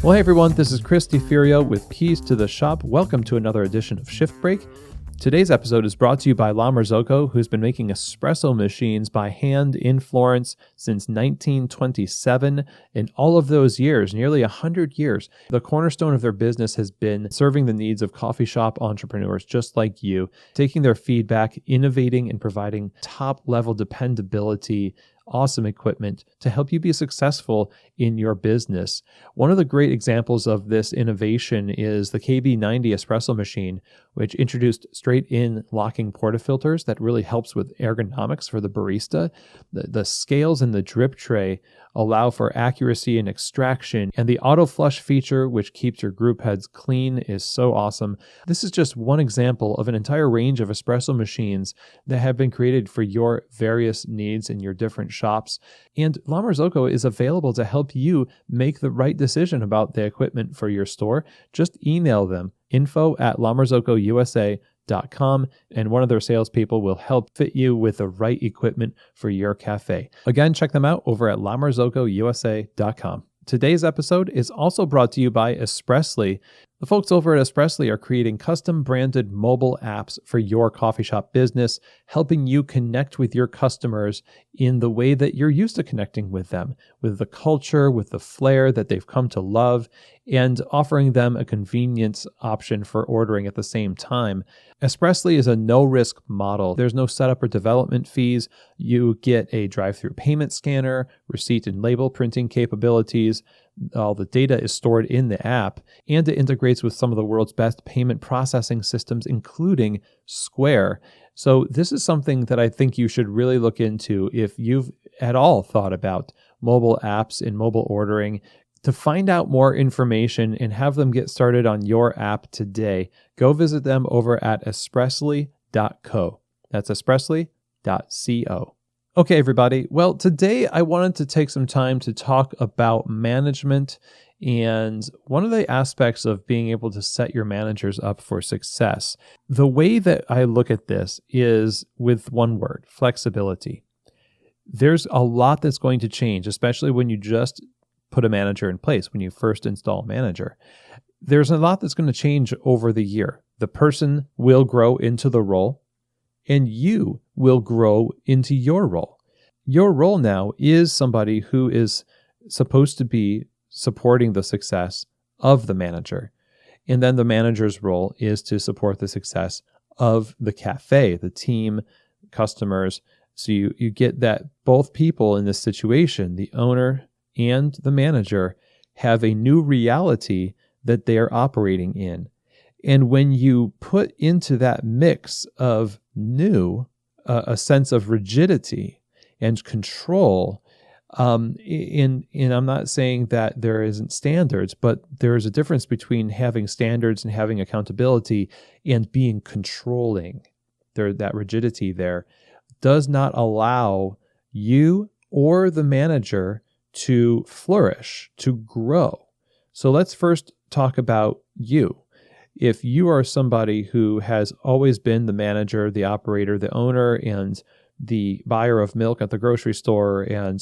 Well, hey everyone, this is Chris DeFurio with Keys to the Shop. Welcome to another edition of Shift Break. Today's episode is brought to you by La Marzocco, who's been making espresso machines by hand in Florence since 1927. In all of those years, nearly 100 years, the cornerstone of their business has been serving the needs of coffee shop entrepreneurs just like you, taking their feedback, innovating, and providing top-level dependability, awesome equipment to help you be successful in your business. One of the great examples of this innovation is the KB90 espresso machine, which introduced straight-in locking portafilters that really helps with ergonomics for the barista. The scales in the drip tray allow for accuracy and extraction, and the auto flush feature, which keeps your group heads clean, is so awesome. This is just one example of an entire range of espresso machines that have been created for your various needs in your different shops. And La Marzocco is available to help you make the right decision about the equipment for your store. Just email them, info@lamarzoccoUSA.com, and one of their salespeople will help fit you with the right equipment for your cafe. Again, check them out over at lamarzoccoUSA.com. Today's episode is also brought to you by Espressly. The folks over at Espressly are creating custom branded mobile apps for your coffee shop business, helping you connect with your customers in the way that you're used to connecting with them, with the culture, with the flair that they've come to love, and offering them a convenience option for ordering at the same time. Espressly is a no-risk model. There's no setup or development fees. You get a drive-through payment scanner, receipt and label printing capabilities. All the data is stored in the app, and it integrates with some of the world's best payment processing systems, including Square. So this is something that I think you should really look into if you've at all thought about mobile apps and mobile ordering. To find out more information and have them get started on your app today, go visit them over at espressly.co. That's espressly.co. Okay, everybody. Well, today I wanted to take some time to talk about management and one of the aspects of being able to set your managers up for success. The way that I look at this is with one word: flexibility. There's a lot that's going to change, especially when you just put a manager in place, when you first install a manager. There's a lot that's going to change over the year. The person will grow into the role, and you will grow into your role. Your role now is somebody who is supposed to be supporting the success of the manager. And then the manager's role is to support the success of the cafe, the team, customers. So you get that both people in this situation, the owner and the manager, have a new reality that they are operating in. And when you put into that mix of new, a sense of rigidity and control, and I'm not saying that there isn't standards, but there is a difference between having standards and having accountability and being controlling. That rigidity there does not allow you or the manager to flourish, to grow. So let's first talk about you. If you are somebody who has always been the manager, the operator, the owner, and the buyer of milk at the grocery store and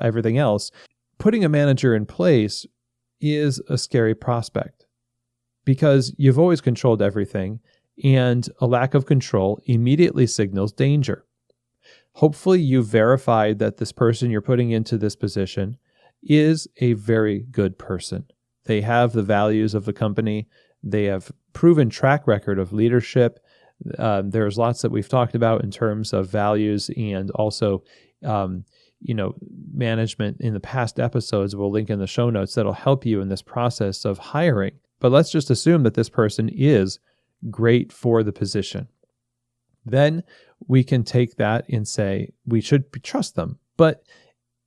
everything else, putting a manager in place is a scary prospect because you've always controlled everything, and a lack of control immediately signals danger. Hopefully you've verified that this person you're putting into this position is a very good person. They have the values of the company. They have proven track record of leadership. There's lots that we've talked about in terms of values and also, management in the past episodes. We'll link in the show notes that'll help you in this process of hiring. But let's just assume that this person is great for the position. Then we can take that and say we should trust them. But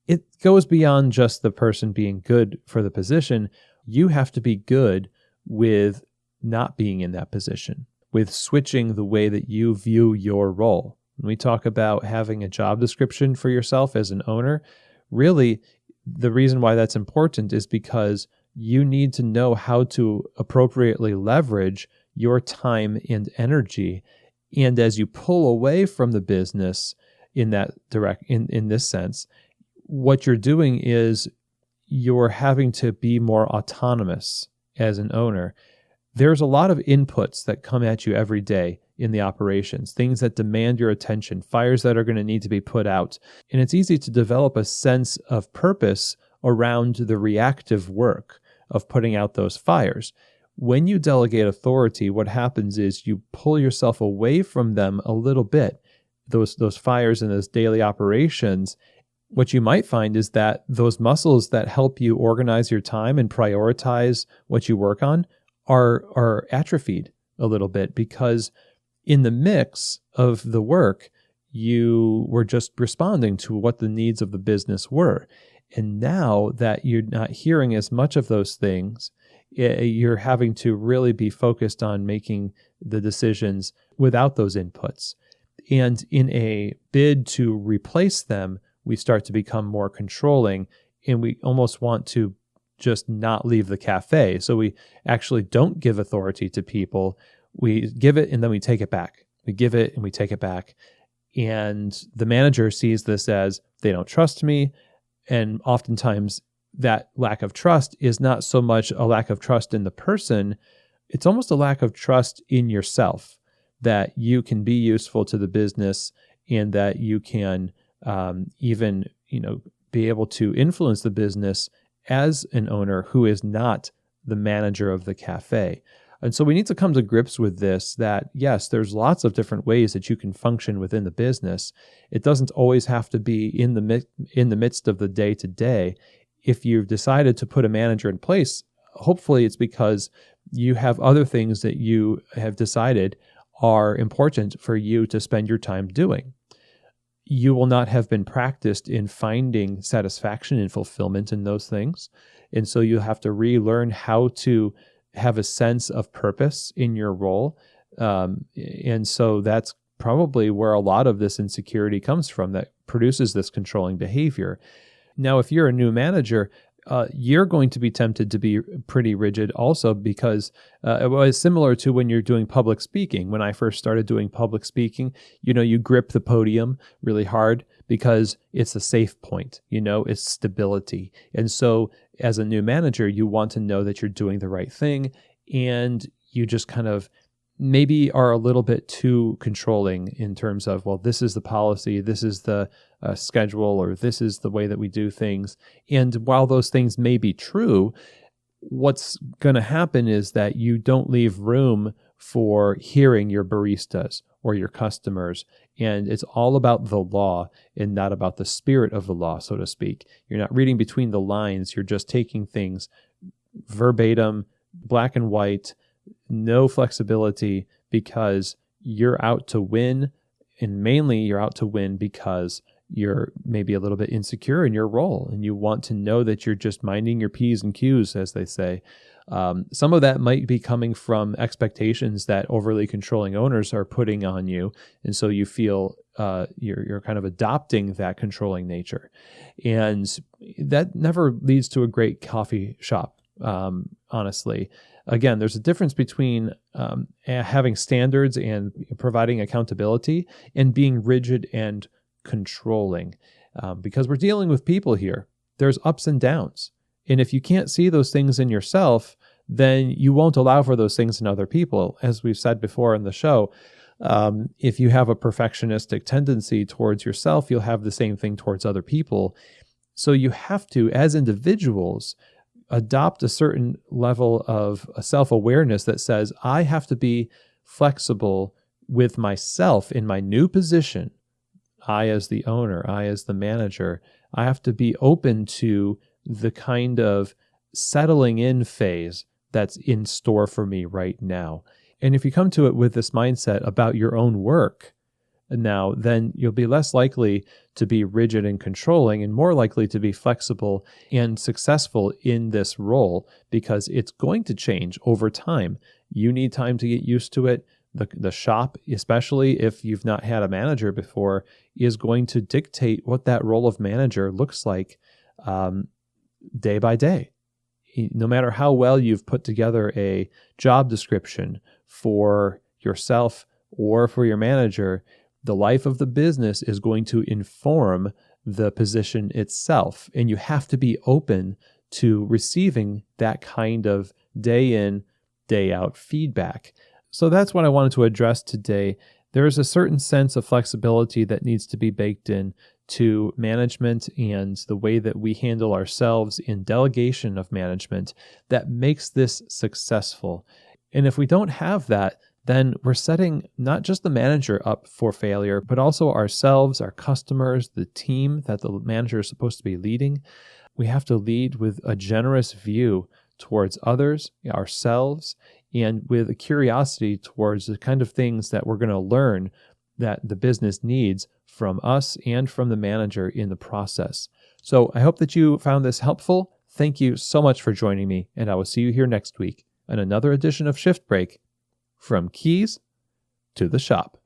it goes beyond just the person being good for the position. You have to be good with not being in that position, with switching the way that you view your role. When we talk about having a job description for yourself as an owner, really the reason why that's important is because you need to know how to appropriately leverage your time and energy. And as you pull away from the business in that in this sense, what you're doing is you're having to be more autonomous as an owner, there's a lot of inputs that come at you every day in the operations, things that demand your attention, fires that are going to need to be put out. And it's easy to develop a sense of purpose around the reactive work of putting out those fires. When you delegate authority, what happens is you pull yourself away from them a little bit, those fires and those daily operations. What you might find is that those muscles that help you organize your time and prioritize what you work on are atrophied a little bit, because in the mix of the work, you were just responding to what the needs of the business were. And now that you're not hearing as much of those things, you're having to really be focused on making the decisions without those inputs. And in a bid to replace them, we start to become more controlling, and we almost want to just not leave the cafe. So we actually don't give authority to people. We give it and then we take it back. We give it and we take it back. And the manager sees this as they don't trust me. And oftentimes that lack of trust is not so much a lack of trust in the person. It's almost a lack of trust in yourself, that you can be useful to the business and that you can even, be able to influence the business as an owner who is not the manager of the cafe. And so we need to come to grips with this, that yes, there's lots of different ways that you can function within the business. It doesn't always have to be in the midst of the day-to-day. If you've decided to put a manager in place, hopefully it's because you have other things that you have decided are important for you to spend your time doing. You will not have been practiced in finding satisfaction and fulfillment in those things. And so you have to relearn how to have a sense of purpose in your role. And so that's probably where a lot of this insecurity comes from that produces this controlling behavior. Now, if you're a new manager, you're going to be tempted to be pretty rigid also, because it was similar to when you're doing public speaking. When I first started doing public speaking, you grip the podium really hard because it's a safe point, it's stability. And so as a new manager, you want to know that you're doing the right thing, and you just kind of maybe are a little bit too controlling in terms of, well, this is the policy, this is the schedule, or this is the way that we do things. And while those things may be true, what's going to happen is that you don't leave room for hearing your baristas or your customers. And it's all about the law and not about the spirit of the law, so to speak. You're not reading between the lines. You're just taking things verbatim, black and white, no flexibility, because you're out to win. And mainly you're out to win because you're maybe a little bit insecure in your role and you want to know that you're just minding your P's and Q's, as they say. Some of that might be coming from expectations that overly controlling owners are putting on you. And so you feel you're kind of adopting that controlling nature. And that never leads to a great coffee shop, honestly. Again, there's a difference between having standards and providing accountability and being rigid and controlling, because we're dealing with people here. There's ups and downs. And if you can't see those things in yourself, then you won't allow for those things in other people. As we've said before in the show, if you have a perfectionistic tendency towards yourself, you'll have the same thing towards other people. So you have to, as individuals, adopt a certain level of self-awareness that says, I have to be flexible with myself in my new position. I as the owner, I as the manager, I have to be open to the kind of settling in phase that's in store for me right now. And if you come to it with this mindset about your own work now, then you'll be less likely to be rigid and controlling and more likely to be flexible and successful in this role, because it's going to change over time. You need time to get used to it. The shop, especially if you've not had a manager before, is going to dictate what that role of manager looks like day by day. No matter how well you've put together a job description for yourself or for your manager, the life of the business is going to inform the position itself. And you have to be open to receiving that kind of day in, day out feedback. So that's what I wanted to address today. There's a certain sense of flexibility that needs to be baked in to management and the way that we handle ourselves in delegation of management that makes this successful. And if we don't have that, then we're setting not just the manager up for failure, but also ourselves, our customers, the team that the manager is supposed to be leading. We have to lead with a generous view towards others, ourselves, and with a curiosity towards the kind of things that we're going to learn that the business needs from us and from the manager in the process. So I hope that you found this helpful. Thank you so much for joining me, and I will see you here next week on another edition of Shift Break, from keys to the shop.